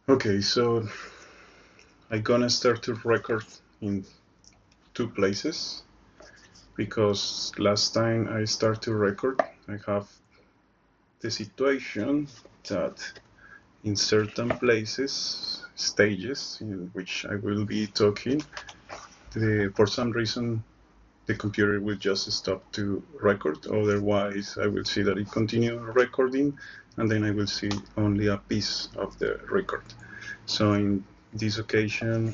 Okay, so I'm gonna start to record in two places because last time I start to record, I have the situation that in certain places, stages in which I will be talking, for some reason the computer will just stop to record. Otherwise, I will see that it continue recording, and then I will see only a piece of the record. So in this occasion,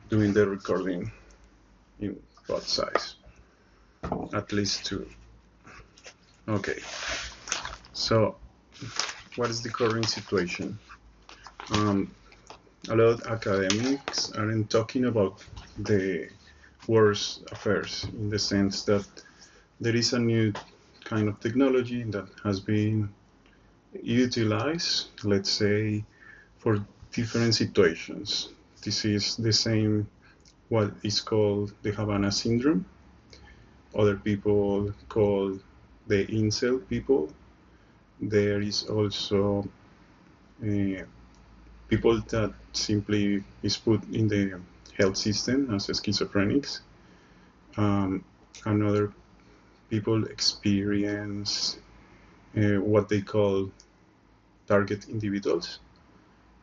doing the recording in both sides, at least two. Okay, so what is the current situation? Um, a lot of academics aren't talking about the worst affairs in the sense that there is a new kind of technology that has been utilized, let's say, for different situations. This is the same, what is called the Havana syndrome. Other people call the incel people. There is also uh, people that simply is put in the health system as schizophrenics. Um, Another people experience what they call target individuals.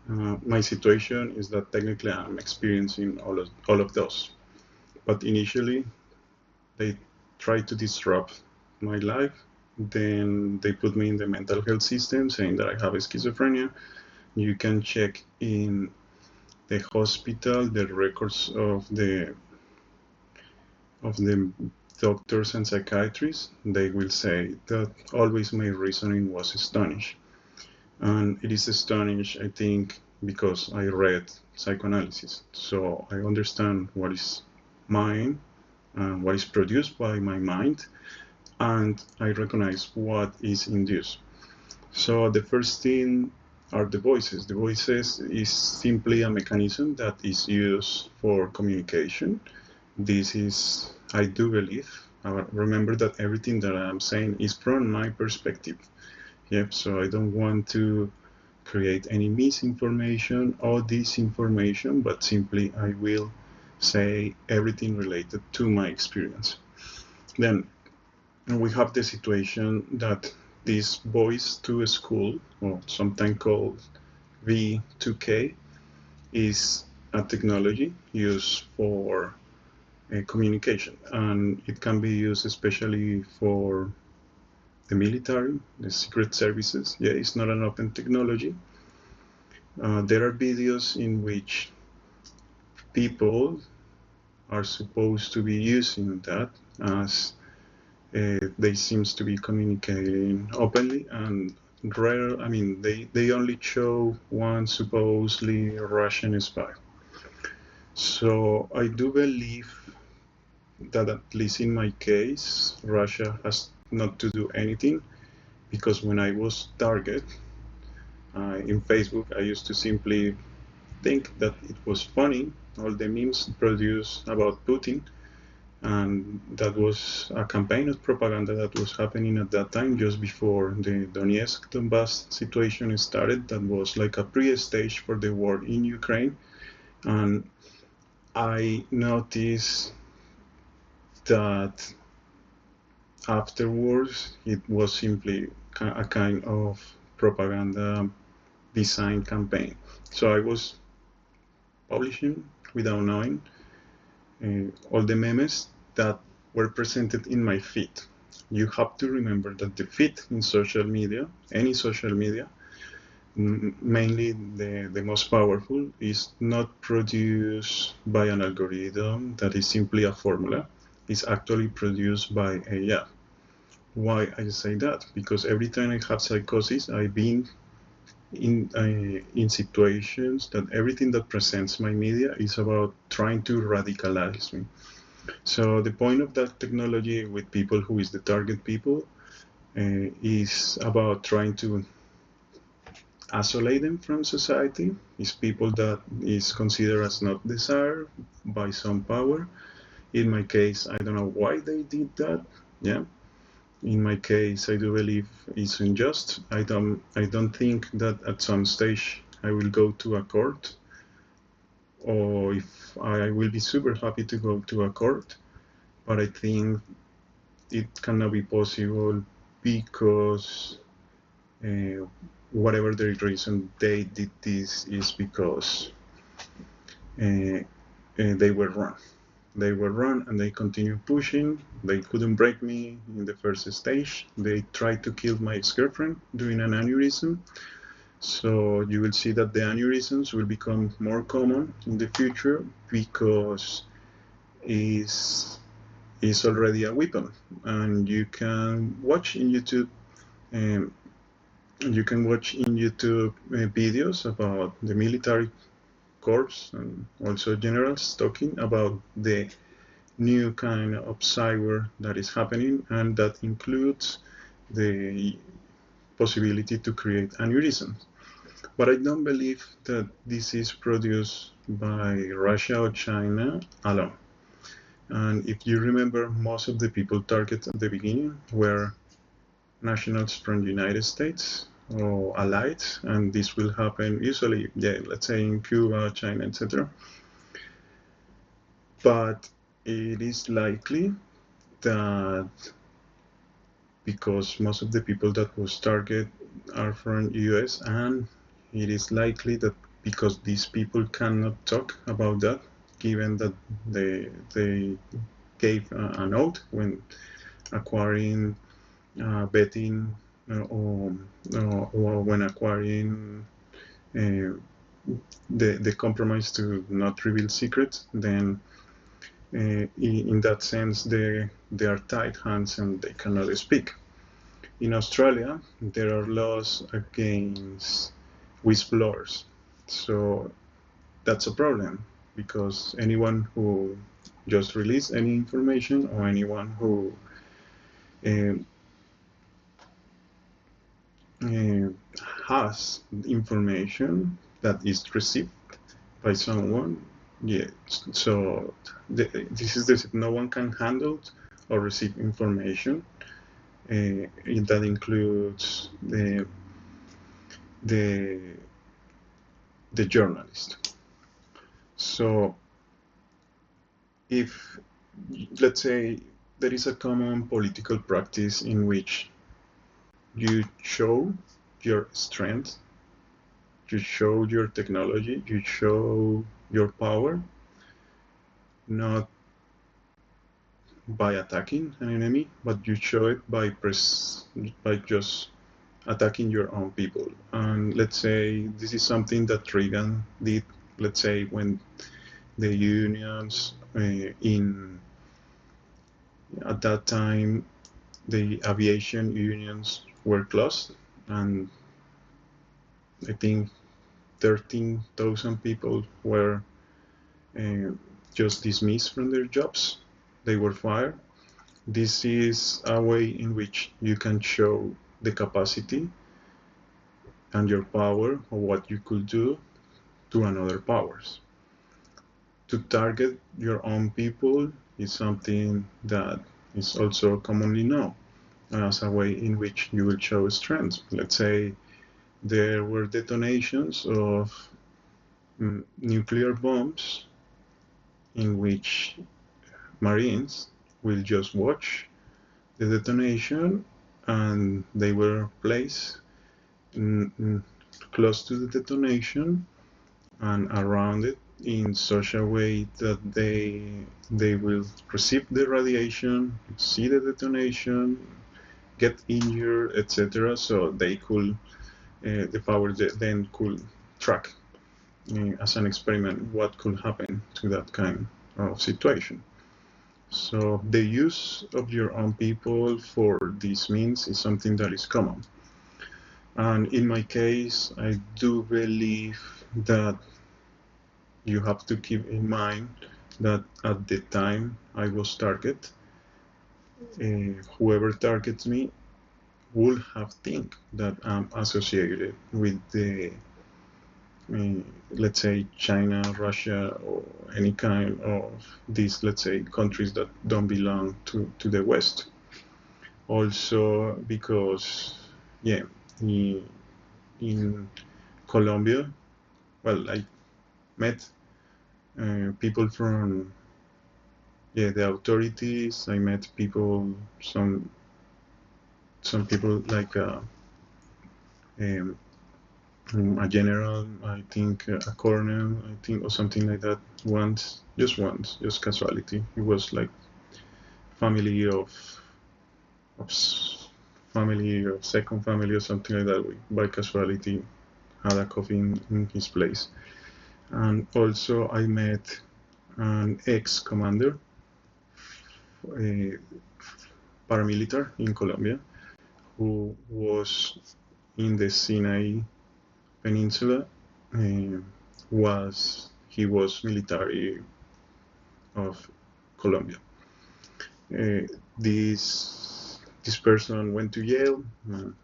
My situation is that technically I'm experiencing all of those. But initially, they try to disrupt my life. Then they put me in the mental health system saying that I have schizophrenia. You can check in the hospital the records of the doctors and psychiatrists. They will say that always my reasoning was astonished. And it is astonished, I think, because I read psychoanalysis. So I understand what is mine, what is produced by my mind, and I recognize what is induced. So the first thing are the voices. The voices is simply a mechanism that is used for communication. This is, I do believe, remember that everything that I'm saying is from my perspective. Yep, so I don't want to create any misinformation or disinformation, but simply I will say everything related to my experience. Then we have the situation that this voice to school, or sometimes called V2K, is a technology used for communication, and it can be used especially for the military, the secret services. Yeah, it's not an open technology. There are videos in which people are supposed to be using that as they seems to be communicating openly and rare. I mean, they only show one supposedly Russian spy. So I do believe that at least in my case, Russia has not to do anything because when I was target in Facebook, I used to simply think that it was funny, all the memes produced about Putin, and that was a campaign of propaganda that was happening at that time just before the Donetsk Donbass situation started. That was like a pre-stage for the war in Ukraine, and I noticed that afterwards it was simply a kind of propaganda design campaign. So I was publishing without knowing all the memes that were presented in my feed. You have to remember that the feed in social media, any social media, mainly the most powerful, is not produced by an algorithm that is simply a formula. It's actually produced by AI. Why I say that? Because every time I have psychosis, I've been in situations that everything that presents my media is about trying to radicalize me. So the point of that technology with people who is the target people is about trying to isolate them from society. Is people that is considered as not desired by some power. In my case, I don't know why they did that. Yeah. In my case, I do believe it's unjust. I don't think that at some stage I will go to a court, or if I will be super happy to go to a court, but I think it cannot be possible because whatever the reason they did this is because they were wrong. They were wrong and they continued pushing. They couldn't break me in the first stage. They tried to kill my ex-girlfriend during an aneurysm. So you will see that the aneurysms will become more common in the future because it's already a weapon. And you can watch in YouTube videos about the military corps and also generals talking about the new kind of cyber that is happening, and that includes the possibility to create aneurysms. But I don't believe that this is produced by Russia or China alone. And if you remember, most of the people targeted at the beginning were nationals from the United States or allied, and this will happen usually, let's say in Cuba, China, etc. But it is likely that because most of the people that was targeted are from US, and it is likely that because these people cannot talk about that, given that they gave an oath when acquiring betting or when acquiring the compromise to not reveal secrets, then in that sense they are tied hands and they cannot speak. In Australia, there are laws against whistleblowers, so that's a problem because anyone who just release any information or anyone who uh, uh, has information that is received by someone, so this is the no one can handle or receive information. That includes the the journalist. So if, let's say, there is a common political practice in which you show your strength, you show your technology, you show your power, not by attacking an enemy, but you show it by just attacking your own people. And let's say this is something that Reagan did, let's say, when the unions at that time, the aviation unions were closed, and I think 13,000 people were uh, just dismissed from their jobs. They were fired. This is a way in which you can show the capacity and your power of what you could do to another powers. To target your own people is something that is also commonly known as a way in which you will show strength. Let's say there were detonations of nuclear bombs in which Marines will just watch the detonation, and they were placed close to the detonation and around it in such a way that they will receive the radiation, see the detonation, get injured, etc. So they could, the power then could track as an experiment what could happen to that kind of situation. So the use of your own people for these means is something that is common. And in my case, I do believe that you have to keep in mind that at the time I was targeted, whoever targets me would have think that I'm associated with the, let's say, China, Russia, or any kind of these, let's say, countries that don't belong to the West. Also because, in Colombia, well, I met people from the authorities. I met people, some people like um, a general, I think a colonel, I think, or something like that. Once, just casualty. It was like family of family or second family or something like that. By casualty, had a coffee in his place. And also I met an ex-commander, a paramilitary in Colombia, who was in the Sinai Peninsula. He was military of Colombia. This person went to Yale,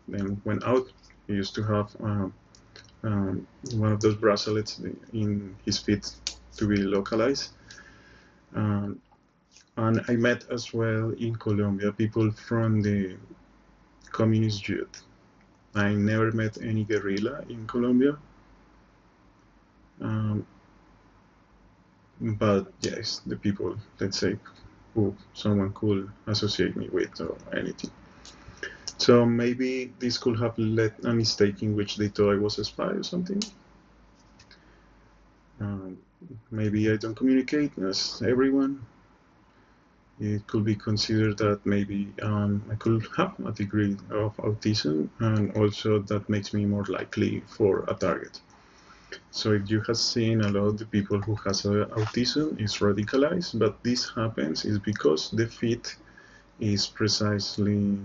then went out. He used to have one of those bracelets in his feet to be localized. And I met as well in Colombia people from the communist youth. I never met any guerrilla in Colombia. But yes, the people, let's say, who someone could associate me with or anything. So maybe this could have led a mistake in which they thought I was a spy or something. Maybe I don't communicate as everyone. It could be considered that maybe I could have a degree of autism, and also that makes me more likely for a target. So if you have seen a lot of the people who has autism is radicalized, but this happens is because the fit is precisely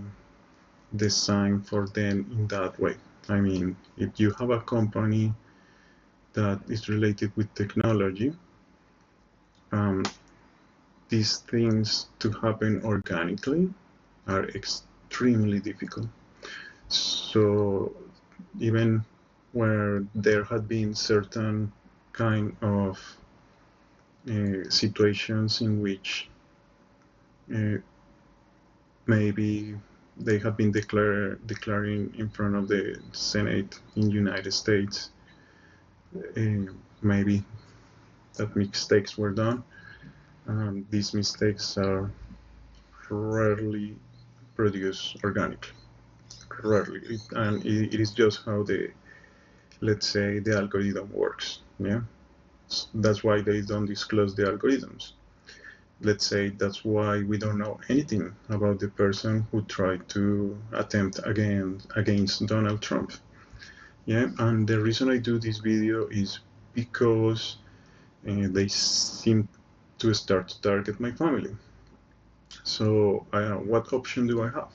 designed for them in that way. I mean, if you have a company that is related with technology, these things to happen organically are extremely difficult. So even where there had been certain kind of situations in which maybe they have been declaring in front of the Senate in the United States, maybe that mistakes were done. These mistakes are rarely produced organically. Rarely. And it is just how let's say, the algorithm works. Yeah, that's why they don't disclose the algorithms. Let's say that's why we don't know anything about the person who tried to attempt against Donald Trump. Yeah, and the reason I do this video is because they seem to start to target my family. So what option do I have?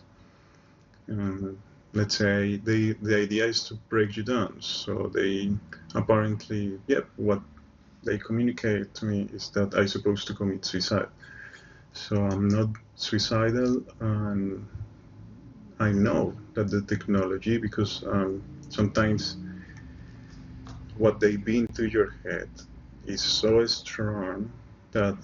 Let's say the idea is to break you down. So they apparently, what they communicate to me is that I'm supposed to commit suicide. So I'm not suicidal, and I know that the technology, because sometimes what they beam to your head is so strong that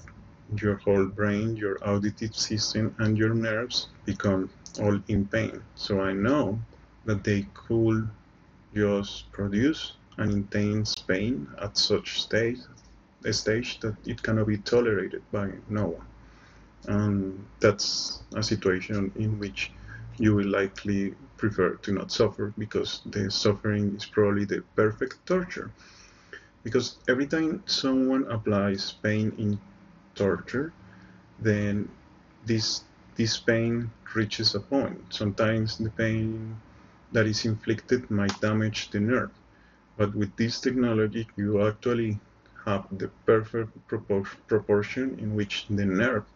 your whole brain, your auditive system, and your nerves become all in pain. So I know that they could just produce an intense pain at such a stage that it cannot be tolerated by no one. And that's a situation in which you will likely prefer to not suffer, because the suffering is probably the perfect torture. Because every time someone applies pain in torture, then this pain reaches a point. Sometimes the pain that is inflicted might damage the nerve, but with this technology you actually have the perfect proportion in which the nerve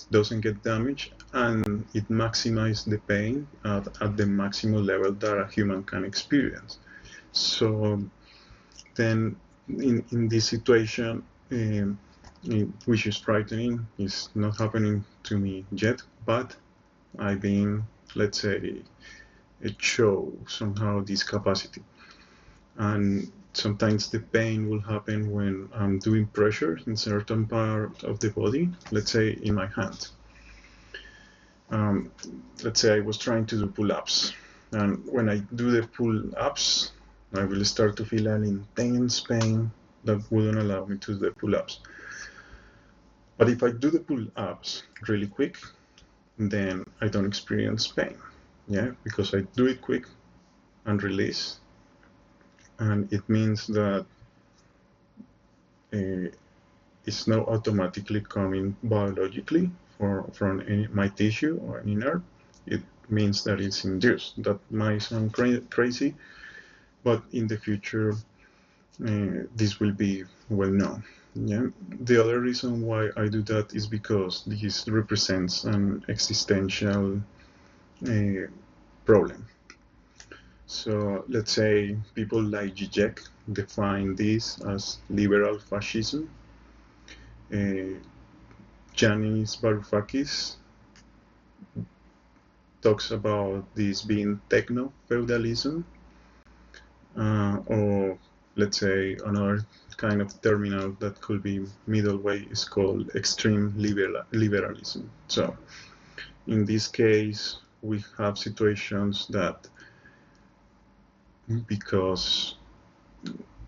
doesn't get damaged, and it maximizes the pain at the maximum level that a human can experience. So then in this situation, which is frightening, is not happening to me yet, but I've been, let's say, it shows somehow this capacity. And sometimes the pain will happen when I'm doing pressure in certain part of the body, let's say in my hand. Let's say I was trying to do pull-ups, and when I do the pull-ups, I will start to feel an intense pain that wouldn't allow me to do the pull-ups. But if I do the pull-ups really quick, then I don't experience pain, yeah, because I do it quick and release, and it means that it's not automatically coming biologically from my tissue or any nerve. It means that it's induced. That might sound crazy, but in the future, this will be well known. Yeah. The other reason why I do that is because this represents an existential problem. So let's say people like Zizek define this as liberal fascism. Yanis Varoufakis talks about this being techno-feudalism, or let's say another kind of terminal that could be middle way is called extreme liberalism. So in this case, we have situations that because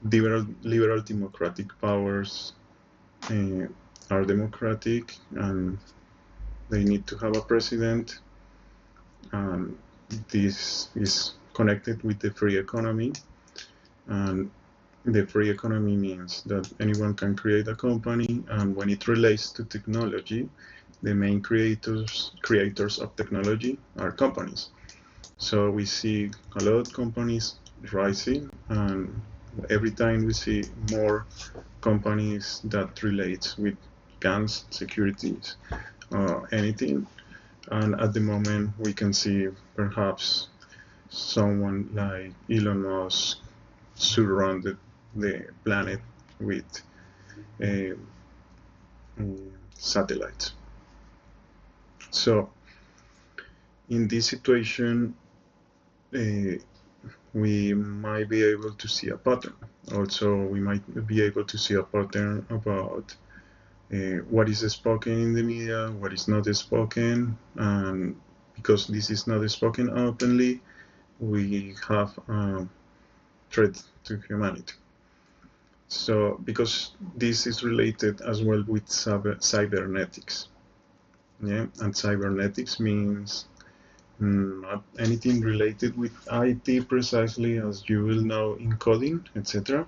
liberal democratic powers are democratic and they need to have a president, and this is connected with the free economy, and the free economy means that anyone can create a company, and when it relates to technology, the main creators of technology are companies. So we see a lot of companies rising, and every time we see more companies that relate with guns, securities, anything. And at the moment, we can see perhaps someone like Elon Musk surrounded the planet with uh, satellites. So in this situation, we might be able to see a pattern. Also, we might be able to see a pattern about what is spoken in the media, what is not spoken, and because this is not spoken openly, we have a threat to humanity. So, because this is related as well with cybernetics, yeah, and cybernetics means not anything related with IT precisely, as you will know in coding, etc.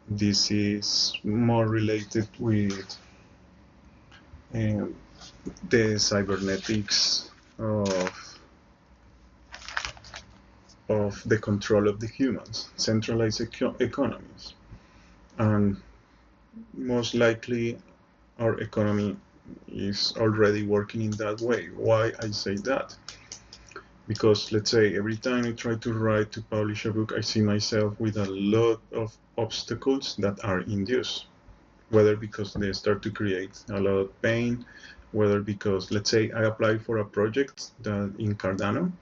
This is more related with the cybernetics of the control of the humans, centralized economies. And most likely our economy is already working in that way. Why I say that? Because let's say every time I try to write, to publish a book, I see myself with a lot of obstacles that are induced, whether because they start to create a lot of pain, whether because, let's say, I apply for a project that in Cardano,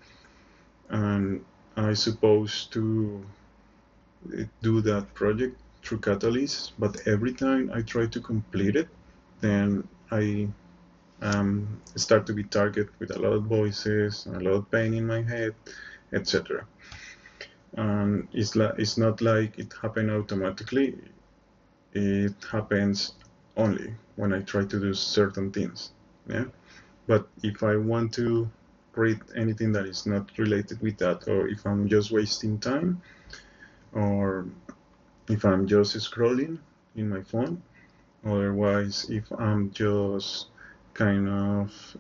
and I supposed to do that project through Catalyst, but every time I try to complete it, then I start to be targeted with a lot of voices, a lot of pain in my head, etc. And it's not like it happened automatically. It happens only when I try to do certain things. Yeah. But if I want to read anything that is not related with that, or if I'm just wasting time, or if I'm just scrolling in my phone, otherwise, if I'm just kind of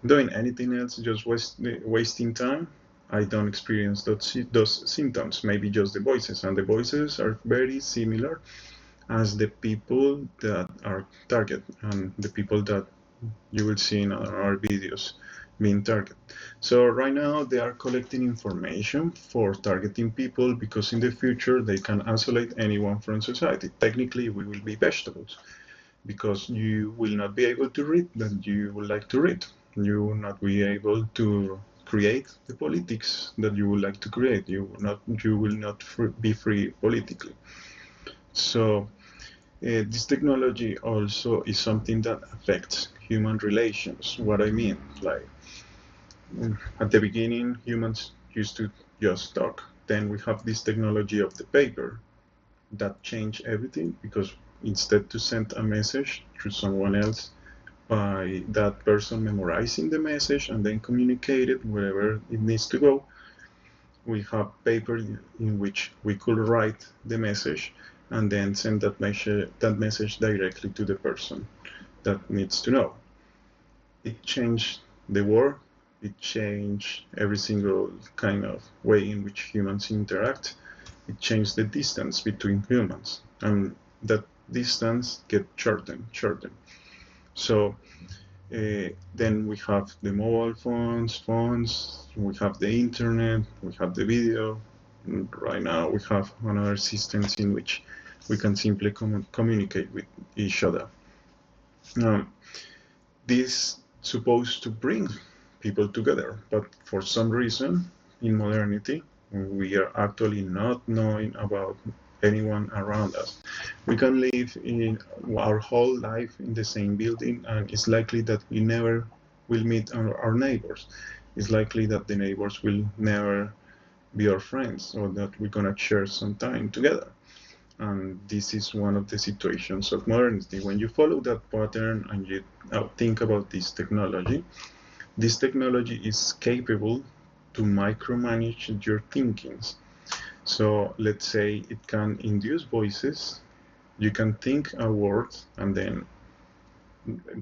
doing anything else, just wasting time, I don't experience those symptoms, maybe just the voices. And the voices are very similar as the people that are target and the people that you will see in our videos being targeted. So right now they are collecting information for targeting people because in the future they can isolate anyone from society. Technically, we will be vegetables because you will not be able to read that you would like to read. You will not be able to create the politics that you would like to create. You will not be free politically. So this technology also is something that affects human relations. What I mean, like at the beginning, humans used to just talk. then we have this technology of the paper that changed everything, because instead to send a message to someone else by that person memorizing the message and then communicate it wherever it needs to go, we have paper in which we could write the message and then send that message directly to the person that needs to know. It changed the world. It changed every single kind of way in which humans interact. It changed the distance between humans, and that distance get shortened. So then we have the mobile phones, we have the internet, we have the video. And right now we have another systems in which we can simply communicate with each other. This supposed to bring people together, but for some reason in modernity we are actually not knowing about anyone around us. We can live in our whole life in the same building, and it's likely that we never will meet our neighbors. It's likely that the neighbors will never be our friends, or that we're gonna share some time together. And this is one of the situations of modernity. When you follow that pattern and you think about this technology is capable to micromanage your thinkings. So let's say it can induce voices. You can think a word and then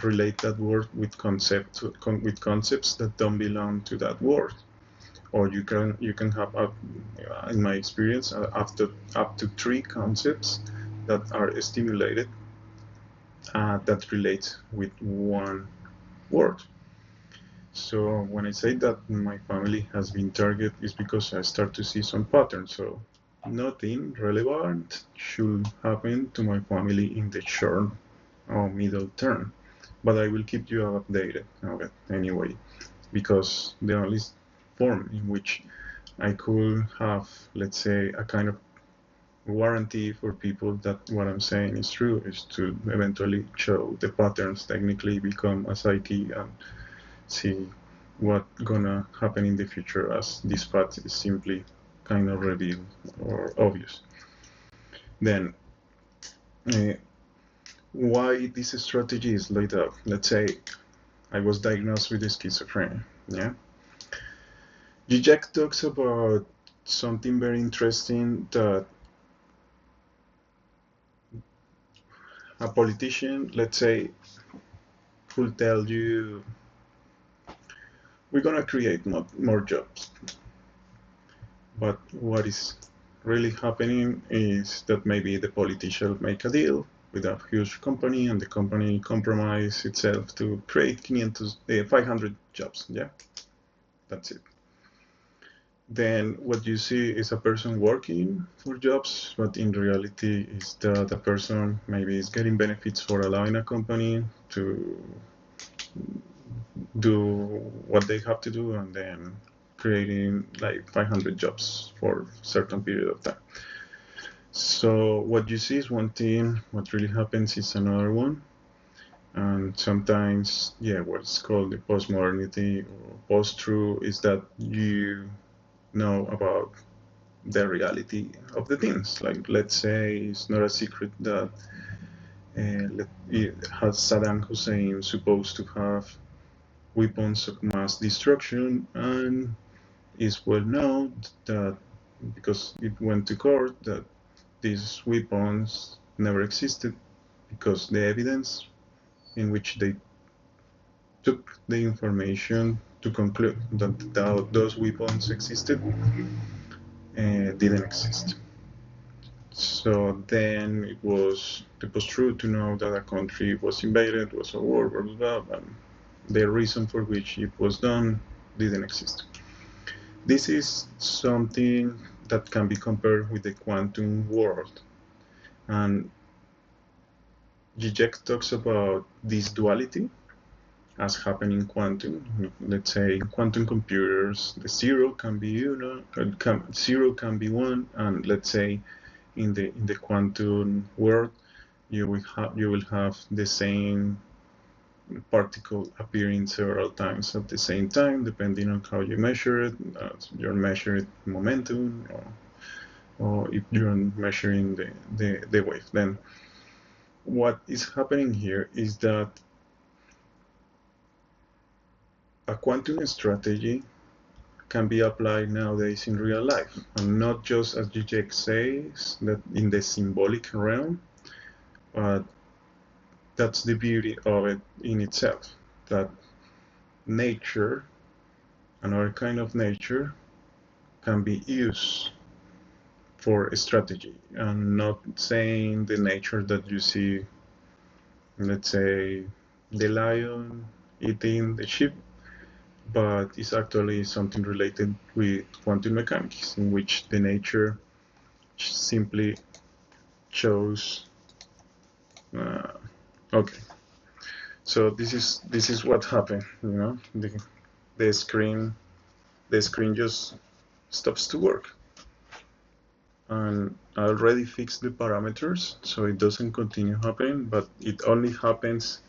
relate that word with concepts that don't belong to that word. Or you can have, in my experience, up to 3 concepts that are stimulated that relate with one word. So when I say that my family has been targeted, is because I start to see some patterns. So nothing relevant should happen to my family in the short or middle term, but I will keep you updated anyway, because the only form in which I could have, let's say, a kind of warranty for people that what I'm saying is true is to eventually show the patterns, technically become a psyche, and see what gonna happen in the future as this path is simply kind of revealed or obvious. Then why this strategy is laid out? Let's say I was diagnosed with schizophrenia. Yeah, Zizek talks about something very interesting, that a politician, let's say, will tell you, we're gonna create more jobs. But what is really happening is that maybe the politician make a deal with a huge company, and the company compromise itself to create 500 jobs. Yeah, that's it. Then what you see is a person working for jobs, but in reality is that the person maybe is getting benefits for allowing a company to do what they have to do, and then creating like 500 jobs for a certain period of time. So what you see is one thing, what really happens is another one. And sometimes, yeah, what's called the postmodernity or post-truth is that you know about the reality of the things. Like, let's say it's not a secret that has Saddam Hussein supposed to have weapons of mass destruction, and it's well known that, because it went to court, that these weapons never existed, because the evidence in which they took the information to conclude that those weapons existed didn't exist. So then it was true to know that a country was invaded, was a war, blah, blah, blah, and the reason for which it was done didn't exist. This is something that can be compared with the quantum world. And Zizek talks about this duality as happening in quantum. Let's say in quantum computers, the zero can be zero can be one, and let's say in the quantum world, you will have the same particle appearing several times at the same time, depending on how you measure it. You're measuring momentum, or if you're measuring the wave. Then what is happening here is that a quantum strategy can be applied nowadays in real life, and not just, as Zizek says, that in the symbolic realm, but that's the beauty of it in itself, that nature, another kind of nature, can be used for a strategy, and not saying the nature that you see, let's say, the lion eating the sheep, but it's actually something related with quantum mechanics, in which the nature simply chose. Okay, so this is what happened. The screen just stops to work, and I already fixed the parameters, so it doesn't continue happening. But it only happens,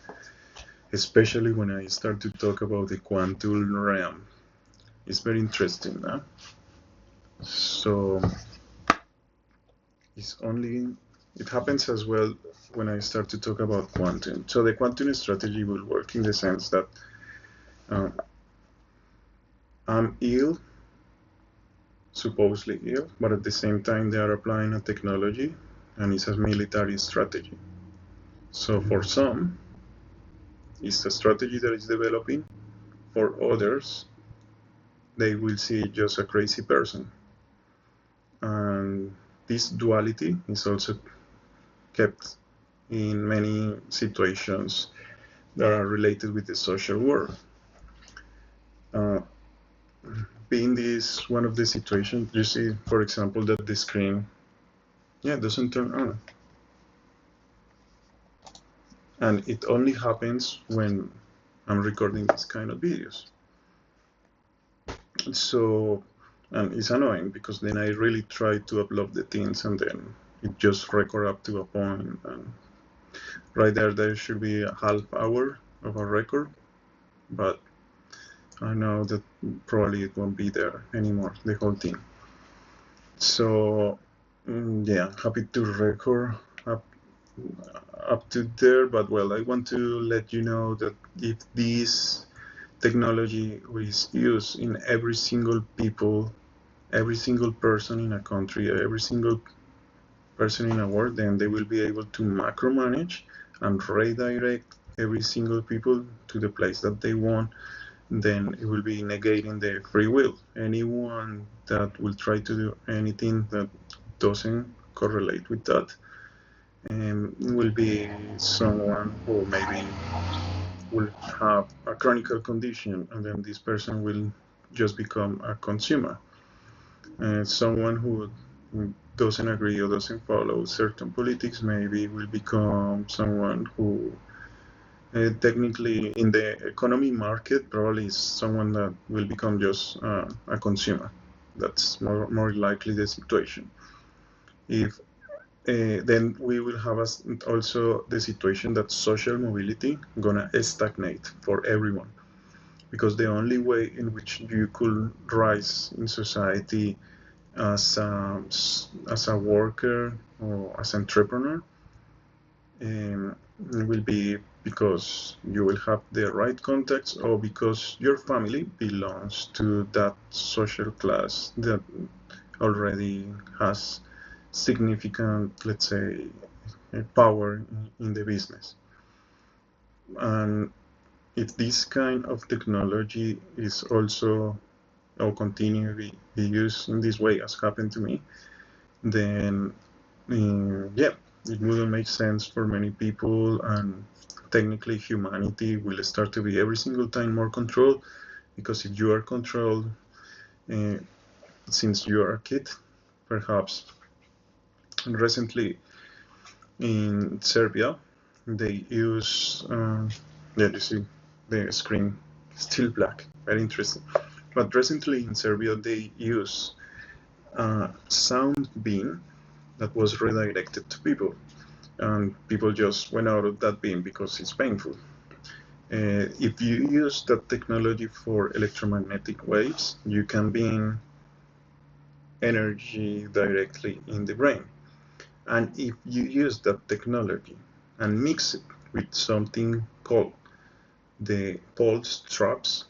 especially when I start to talk about the quantum realm. It's very interesting, huh? So it happens as well when I start to talk about quantum. So the quantum strategy will work in the sense that I'm ill, supposedly ill, but at the same time they are applying a technology, and it's a military strategy. So for some, it's a strategy that is developing. For others, they will see just a crazy person. And this duality is also kept in many situations that are related with the social world. Being this one of the situations, you see, for example, that the screen doesn't turn on. And it only happens when I'm recording this kind of videos. So, and it's annoying because then I really try to upload the things, and then it just record up to a point, and right there should be a half hour of a record, but I know that probably it won't be there anymore, the whole thing. So yeah, happy to record up to there, but well, I want to let you know that if this technology is used in every single person in a country, every single person in a world, then they will be able to macro-manage and redirect every single people to the place that they want. Then it will be negating the free will. Anyone that will try to do anything that doesn't correlate with that will be someone who maybe will have a chronic condition, and then this person will just become a consumer. Someone who doesn't agree or doesn't follow certain politics maybe will become someone who technically in the economy market probably is someone that will become just a consumer. That's more likely the situation. If then we will have also the situation that social mobility gonna stagnate for everyone, because the only way in which you could rise in society as a worker or as an entrepreneur will be because you will have the right contacts, or because your family belongs to that social class that already has significant, let's say, power in the business. And if this kind of technology is also or continue to be used in this way, as happened to me, then it wouldn't make sense for many people, and technically humanity will start to be every single time more controlled, because if you are controlled since you are a kid, perhaps recently in Serbia, they use, you see the screen still black, very interesting. But recently in Serbia, they use a sound beam that was redirected to people, and people just went out of that beam because it's painful. If you use that technology for electromagnetic waves, you can beam energy directly in the brain. And if you use that technology and mix it with something called the pulse traps,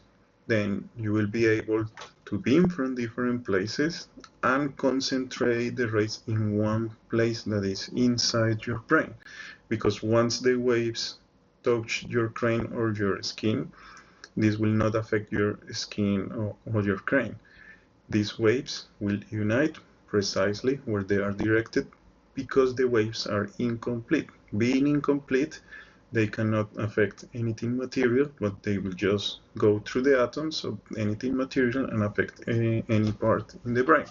then you will be able to beam from different places and concentrate the rays in one place that is inside your brain. Because once the waves touch your brain or your skin, this will not affect your skin or your brain. These waves will unite precisely where they are directed because the waves are incomplete. Being incomplete, they cannot affect anything material, but they will just go through the atoms of anything material and affect any part in the brain.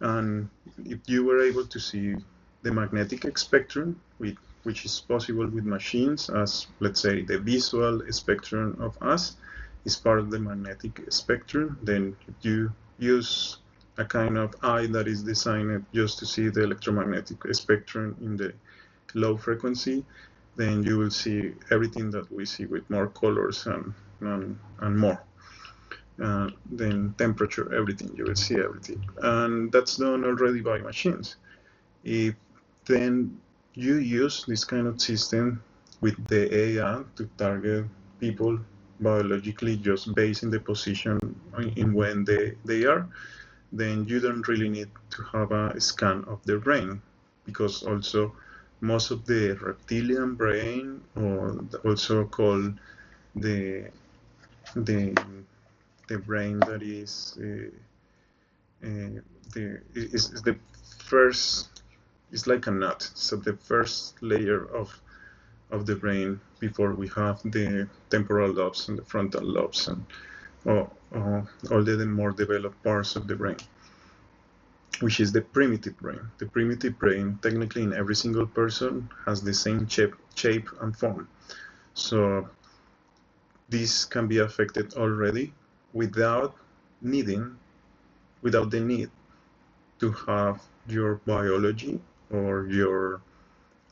And if you were able to see the magnetic spectrum, which is possible with machines, as let's say the visual spectrum of us is part of the magnetic spectrum, then if you use a kind of eye that is designed just to see the electromagnetic spectrum in the low frequency, then you will see everything that we see with more colors and more. Then temperature, everything, you will see everything. And that's done already by machines. If then you use this kind of system with the AI to target people biologically just based in the position in when they are, then you don't really need to have a scan of their brain, because also most of the reptilian brain, or also called the the the brain that is is the first, it's like a nut, so the first layer of the brain before we have the temporal lobes and the frontal lobes and all the more developed parts of the brain, which is the primitive brain. The primitive brain, technically in every single person, has the same shape and form. So this can be affected already without without the need to have your biology or your,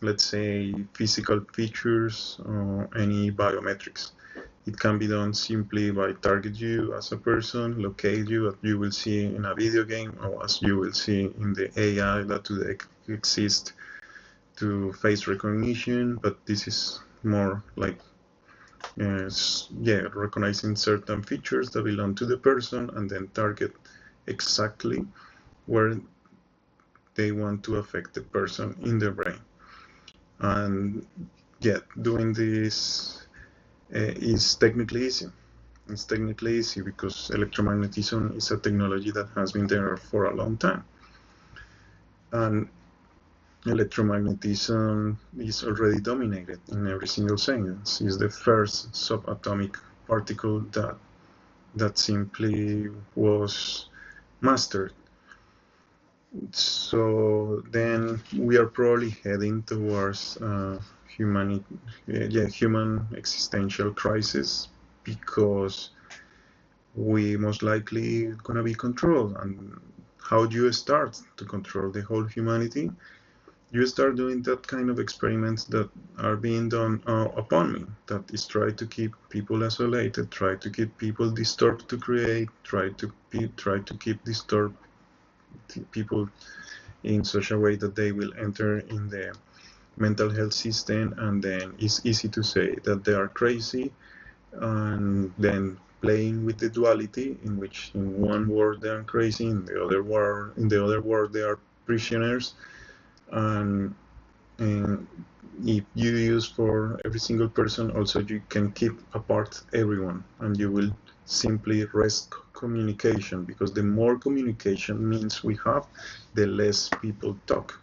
let's say, physical features or any biometrics. It can be done simply by target you as a person, locate you as you will see in a video game or as you will see in the AI that today exists to face recognition, but this is more like recognizing certain features that belong to the person and then target exactly where they want to affect the person in the brain. And doing this is technically easy. It's technically easy because electromagnetism is a technology that has been there for a long time. And electromagnetism is already dominated in every single science. It's the first subatomic particle that simply was mastered. So then we are probably heading towards human existential crisis, because we most likely gonna be controlled. And how do you start to control the whole humanity? You start doing that kind of experiments that are being done upon me, that is try to keep people isolated, try to keep people disturbed to create, try to keep disturbed people in such a way that they will enter in the mental health system, and then it's easy to say that they are crazy, and then playing with the duality in which in one world they are crazy, in the other world they are prisoners. And if you use for every single person, also you can keep apart everyone, and you will simply rest communication, because the more communication means we have, the less people talk.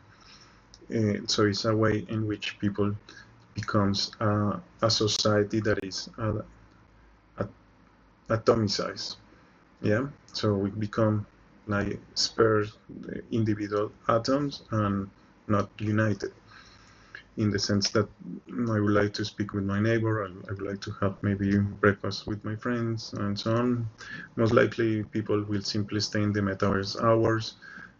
So it's a way in which people becomes a society that is atomicized. Yeah, so we become like spare individual atoms and not united, in the sense that I would like to speak with my neighbor, I would like to have maybe breakfast with my friends and so on. Most likely people will simply stay in the metaverse hours.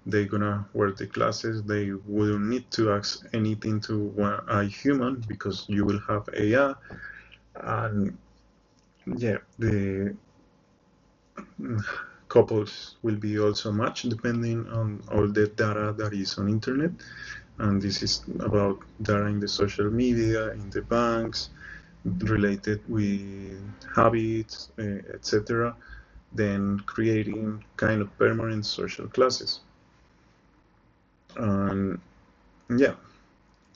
They're gonna work the classes. They wouldn't need to ask anything to a human, because you will have AI. And yeah, the couples will be also matched depending on all the data that is on internet. And this is about data in the social media, in the banks, related with habits, etc. Then creating kind of permanent social classes. And yeah,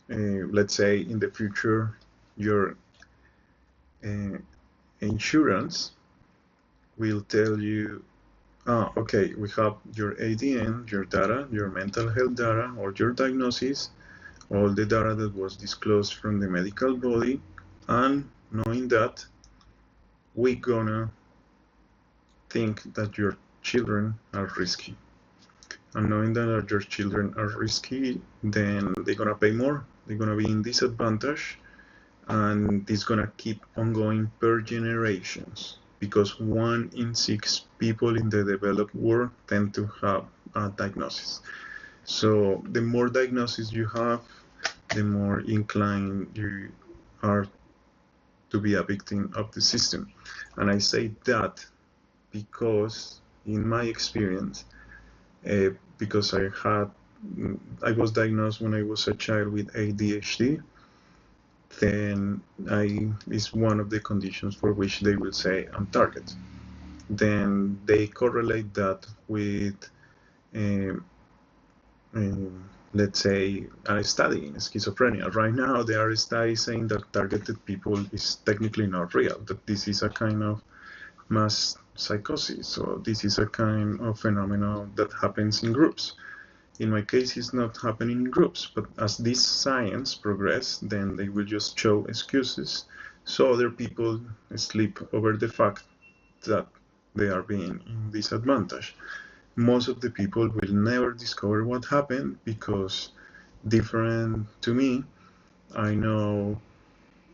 let's say in the future, your uh, insurance will tell you, okay, we have your ADN, your data, your mental health data, or your diagnosis, all the data that was disclosed from the medical body, and knowing that, we're gonna think that your children are risky. And knowing that your children are risky, then they're gonna pay more, they're gonna be in disadvantage, and this is gonna keep on going per generations, because 1 in 6 people in the developed world tend to have a diagnosis. So the more diagnosis you have, the more inclined you are to be a victim of the system. And I say that because in my experience, uh, because I was diagnosed when I was a child with ADHD, then I is one of the conditions for which they will say I'm target. Then they correlate that with, um, let's say, a study in schizophrenia. Right now, there are studies saying that targeted people is technically not real, that this is a kind of mass psychosis. So this is a kind of phenomenon that happens in groups. In my case, it's not happening in groups, but as this science progress, then they will just show excuses so other people sleep over the fact that they are being in disadvantage. Most of the people will never discover what happened because, different to me, I know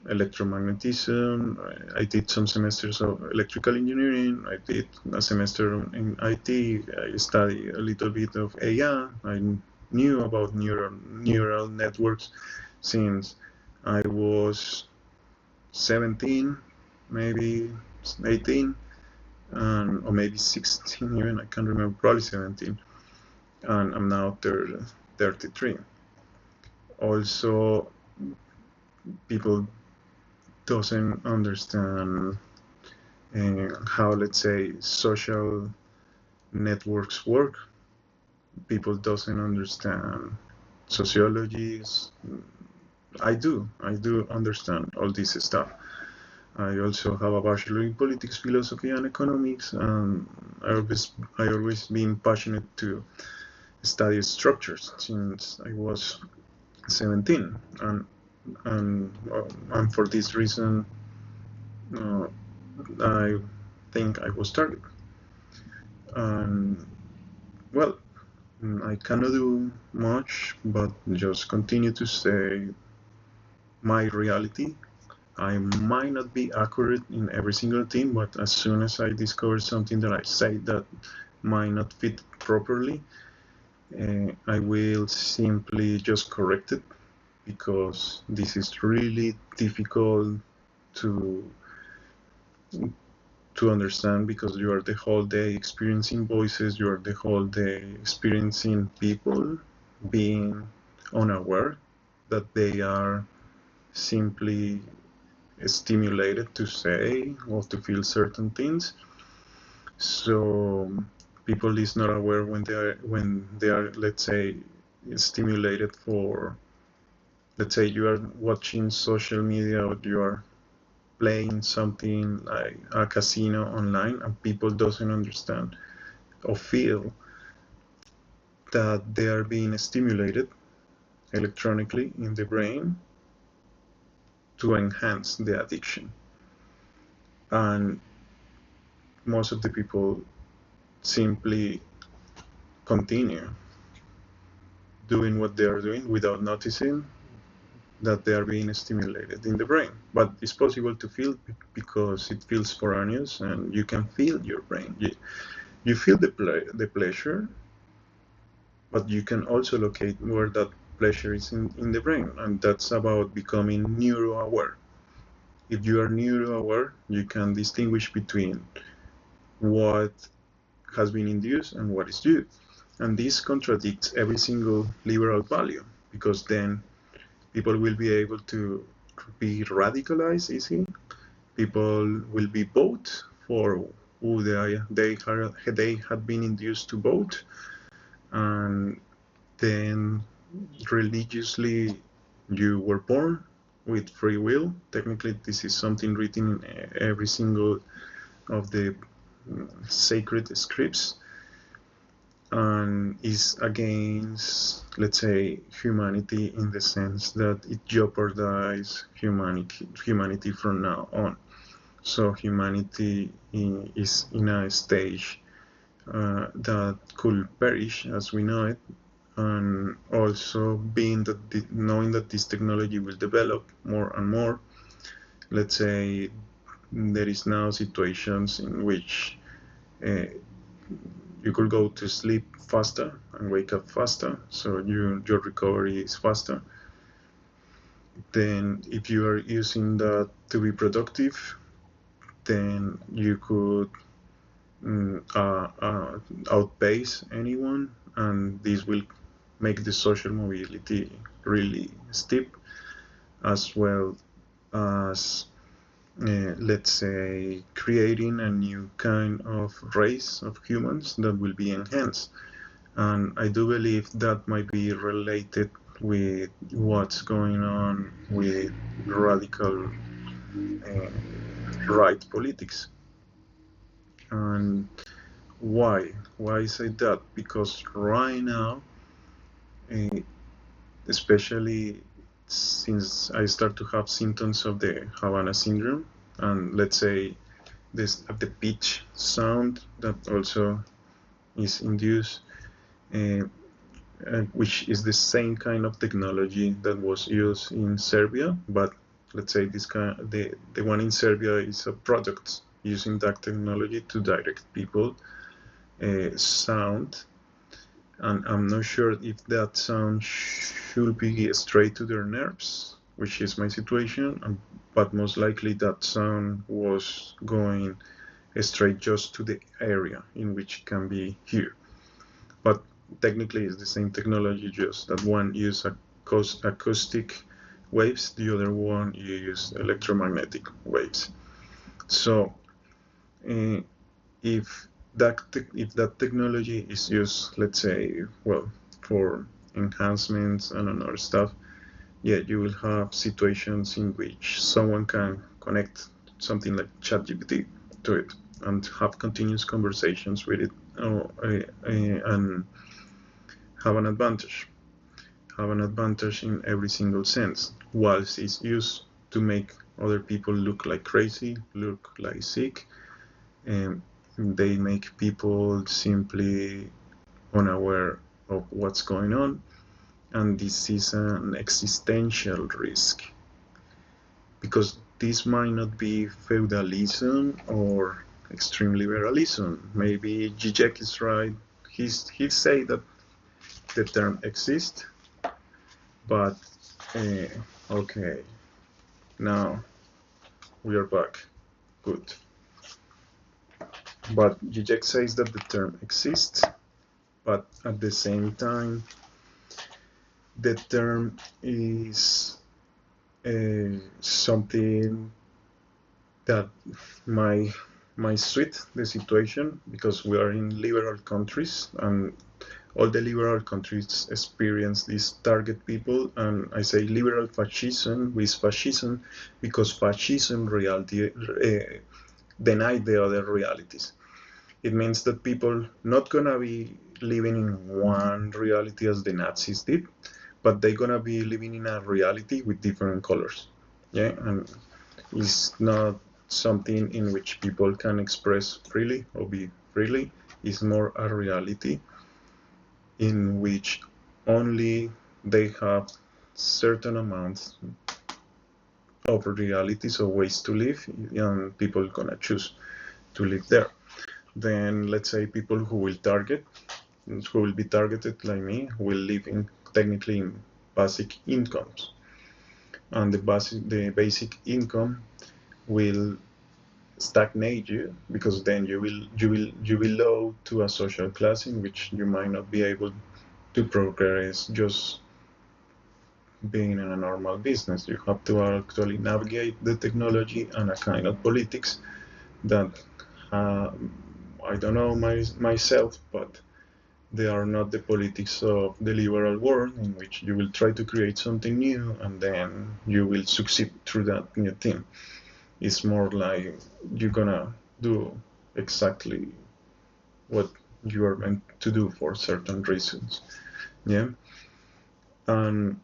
electromagnetism. I did some semesters of electrical engineering. I did a semester in IT. I studied a little bit of AI. I knew about neural networks since I was 17, maybe 18, or maybe 16 even. I can't remember, probably 17. And I'm now 33. Also, people doesn't understand how, let's say, social networks work. People doesn't understand sociology. I do understand all this stuff. I also have a bachelor in politics, philosophy, and economics, and I always been passionate to study structures since I was 17, and for this reason, uh, I think I was targeted. And well, I cannot do much, but just continue to say my reality. I might not be accurate in every single thing, but as soon as I discover something that I say that might not fit properly, I will simply just correct it, because this is really difficult to to understand, because you are the whole day experiencing voices, you are the whole day experiencing people being unaware that they are simply stimulated to say or to feel certain things. So people is not aware when they are, let's say, stimulated for, let's say, you are watching social media, or you are playing something like a casino online, and people doesn't understand or feel that they are being stimulated electronically in the brain to enhance the addiction. And most of the people simply continue doing what they are doing without noticing that they are being stimulated in the brain. But it's possible to feel, because it feels foreignness, and you can feel your brain. You feel the pleasure, but you can also locate where that pleasure is in the brain, and that's about becoming neuro-aware. If you are neuro-aware, you can distinguish between what has been induced and what is due. And this contradicts every single liberal value, because then people will be able to be radicalized easily. People will be vote for who they had been induced to vote, and then religiously you were born with free will. Technically, this is something written in every single of the sacred scripts, and is against, let's say, humanity, in the sense that it jeopardizes humanity from now on. So humanity is in a stage that could perish as we know it, and also knowing that this technology will develop more and more. Let's say there is now situations in which uh, you could go to sleep faster and wake up faster, so your recovery is faster. Then if you are using that to be productive, then you could outpace anyone, and this will make the social mobility really steep, as well as let's say creating a new kind of race of humans that will be enhanced. And I do believe that might be related with what's going on with radical uh, right politics. And why? Why I say that? Because right now, uh, especially since I start to have symptoms of the Havana syndrome, and let's say this the pitch sound that also is induced, uh, which is the same kind of technology that was used in Serbia, but let's say the one in Serbia is a product using that technology to direct people sound, and I'm not sure if that sound should be straight to their nerves, which is my situation, but most likely that sound was going straight just to the area in which it can be heard. But technically it's the same technology, just that one uses acoustic waves, the other one you use electromagnetic waves. So uh, if if that technology is used, let's say, well, for enhancements and other stuff, yeah, you will have situations in which someone can connect something like ChatGPT to it and have continuous conversations with it, and have an advantage. Have an advantage in every single sense, whilst it's used to make other people look like crazy, look like sick, and they make people simply unaware of what's going on, and this is an existential risk, because this might not be feudalism or extreme liberalism. Maybe Zizek is right. He say that the term exists, but okay, now we are back. Good. But Zizek says that the term exists, but at the same time, the term is something that might suit the situation, because we are in liberal countries, and all the liberal countries experience these target people. And I say liberal fascism with fascism because fascism reality deny the other realities. It means that people not gonna be living in one reality as the Nazis did, but they're gonna be living in a reality with different colors. Yeah, and it's not something in which people can express freely or be freely. It's more a reality in which only they have certain amounts of realities or ways to live, and people gonna choose to live there. Then let's say people who will be targeted like me, will live in technically in basic incomes, and the basic income will stagnate you, because then you will belong to a social class in which you might not be able to progress just being in a normal business. You have to actually navigate the technology and a kind of politics that uh, I don't know myself, but they are not the politics of the liberal world, in which you will try to create something new and then you will succeed through that new thing. It's more like you're gonna do exactly what you are meant to do for certain reasons. Yeah, and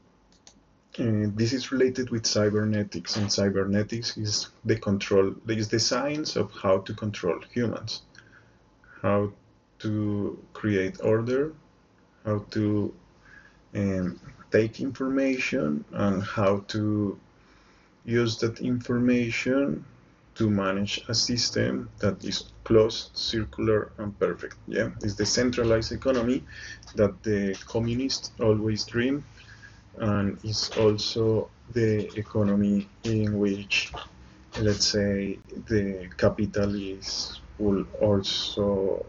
this is related with cybernetics, and cybernetics is the science of how to control humans, how to create order, how to um, take information, and how to use that information to manage a system that is closed, circular, and perfect. Yeah, it's the centralized economy that the communists always dream, and it's also the economy in which, let's say, the capitalists will also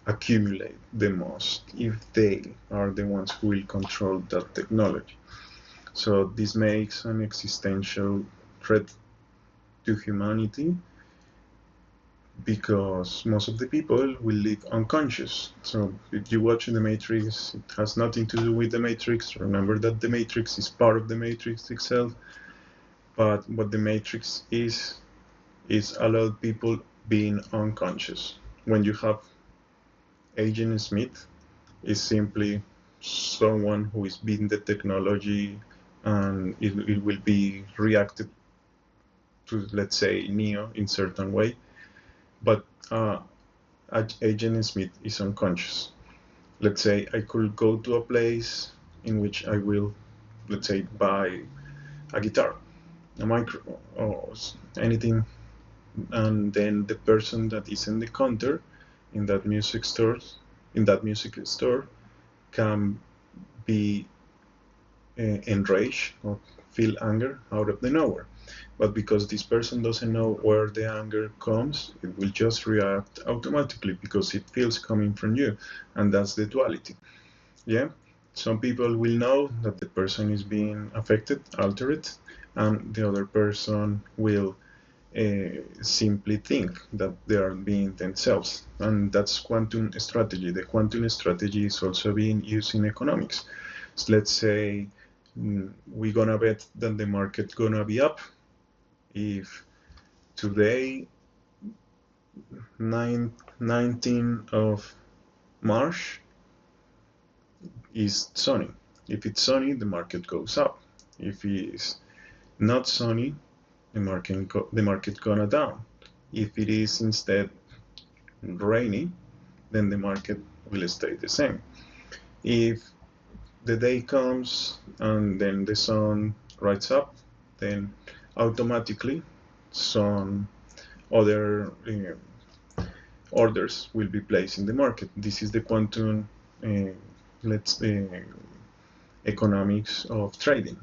accumulate the most if they are the ones who will control that technology. So this makes an existential threat to humanity, because most of the people will live unconscious. So if you watch The Matrix, it has nothing to do with The Matrix. Remember that The Matrix is part of The Matrix itself, but what The Matrix is a lot of people being unconscious. When you have Agent Smith, is simply someone who is beating the technology, and it will be reacted to, let's say, Neo in certain way, but Agent Smith is unconscious. Let's say I could go to a place in which I will, let's say, buy a guitar, a micro, or anything, and then the person that is in the counter in that music store can be enraged or feel anger out of the nowhere. But because this person doesn't know where the anger comes, it will just react automatically because it feels coming from you. And that's the duality. Yeah? Some people will know that the person is being affected, altered, and the other person will simply think that they are being themselves. And that's quantum strategy. The quantum strategy is also being used in economics. So let's say we're gonna bet that the market gonna be up. If today, 19th of March, is sunny. If it's sunny, the market goes up. If it's not sunny, the market gonna down. If it is instead rainy, then the market will stay the same. If the day comes and then the sun rises up, then automatically some other orders will be placed in the market. This is the quantum uh, let's economics of trading.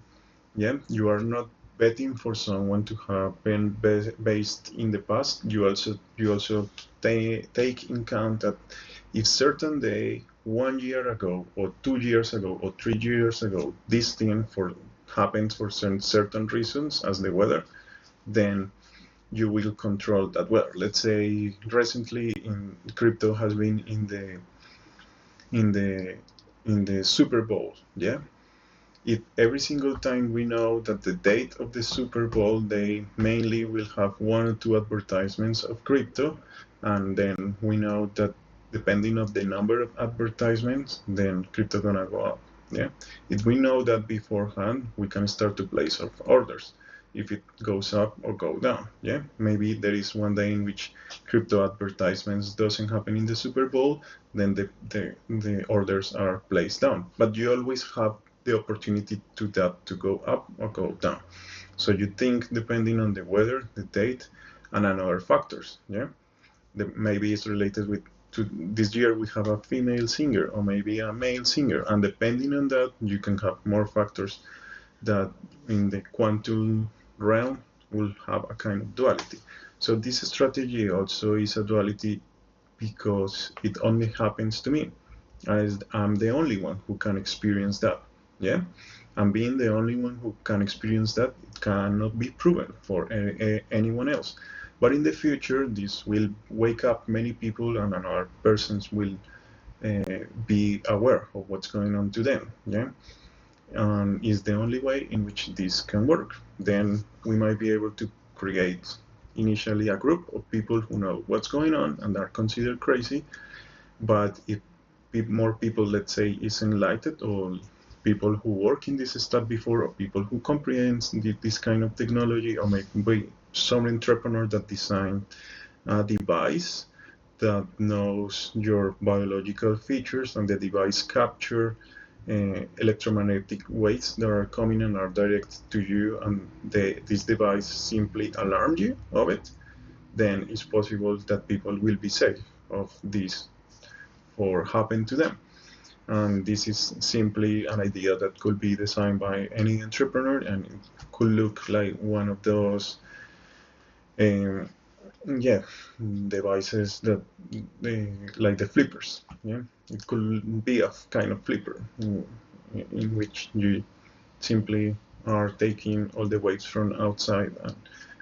Yeah, you are not betting for someone to happen based in the past. You also take in account that if certain day 1 year ago or 2 years ago or 3 years ago this thing for happens for certain reasons as the weather, then you will control that weather. Let's say recently in crypto has been in the in the Super Bowl. Yeah, if every single time we know that the date of the Super Bowl, they mainly will have one or two advertisements of crypto, and then we know that depending on the number of advertisements, then crypto gonna go up. Yeah, if we know that beforehand, we can start to place our orders if it goes up or go down. Yeah, maybe there is one day in which crypto advertisements doesn't happen in the Super Bowl, then the orders are placed down. But you always have the opportunity to go up or go down. So you think depending on the weather, the date, and other factors. Yeah, maybe it's related with to this year we have a female singer or maybe a male singer, and depending on that, you can have more factors that in the quantum realm will have a kind of duality. So this strategy also is a duality because it only happens to me, as I'm the only one who can experience that. Yeah, and being the only one who can experience that, it cannot be proven for anyone else. But in the future, this will wake up many people, and another persons will be aware of what's going on to them. Yeah, and is the only way in which this can work. Then we might be able to create initially a group of people who know what's going on and are considered crazy. But if more people, let's say, is enlightened, or people who work in this stuff before, or people who comprehend this kind of technology, or maybe some entrepreneur that designed a device that knows your biological features, and the device capture electromagnetic waves that are coming and are directed to you, and this device simply alarms you of it, then it's possible that people will be safe of this or happen to them. And this is simply an idea that could be designed by any entrepreneur, and it could look like one of those um, yeah, devices that like the flippers. Yeah, it could be a kind of flipper in which you simply are taking all the waves from outside,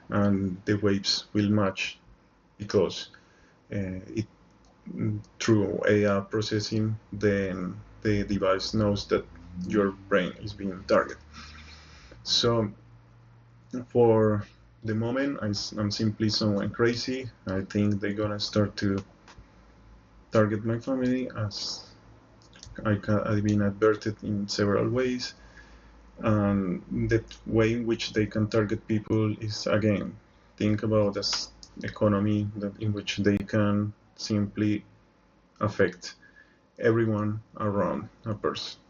and the waves will match because it through AI processing, then the device knows that your brain is being targeted. So for the moment, I'm simply someone crazy. I think they're gonna start to target my family, as I've been adverted in several ways. And the way in which they can target people is, again, think about this economy that in which they can simply affect everyone around a person.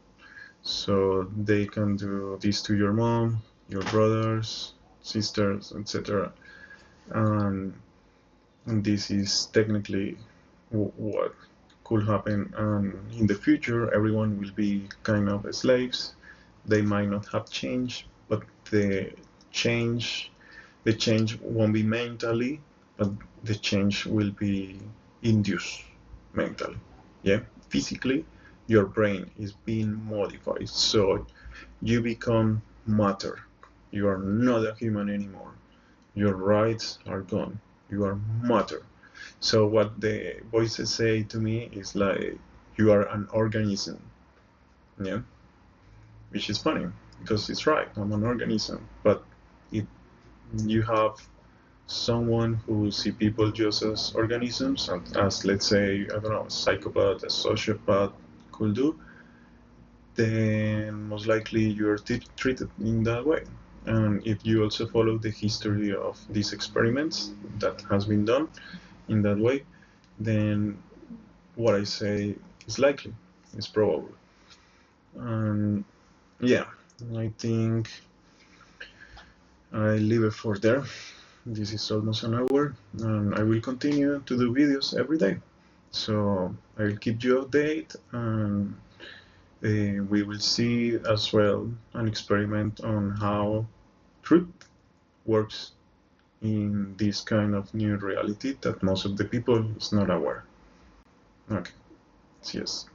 So they can do this to your mom, your brothers, sisters, etc. And, and this is technically what could happen. And in the future, everyone will be kind of slaves. They might not have change, but the change, the change won't be mentally, but the change will be induced mentally. Yeah, physically, your brain is being modified, so you become matter. You are not a human anymore. Your rights are gone. You are matter. So what the voices say to me is like, you are an organism. Yeah, which is funny because it's right. I'm an organism, but if you have someone who see people just as organisms, as, let's say, I don't know, a psychopath, a sociopath could do, then most likely you're treated in that way. And if you also follow the history of these experiments that has been done in that way, then what I say is likely, is probable. And yeah, I think I leave it for there. This is almost an hour, and I will continue to do videos every day. So I will keep you updated, and we will see as well an experiment on how truth works in this kind of new reality that most of the people is not aware. Okay, yes.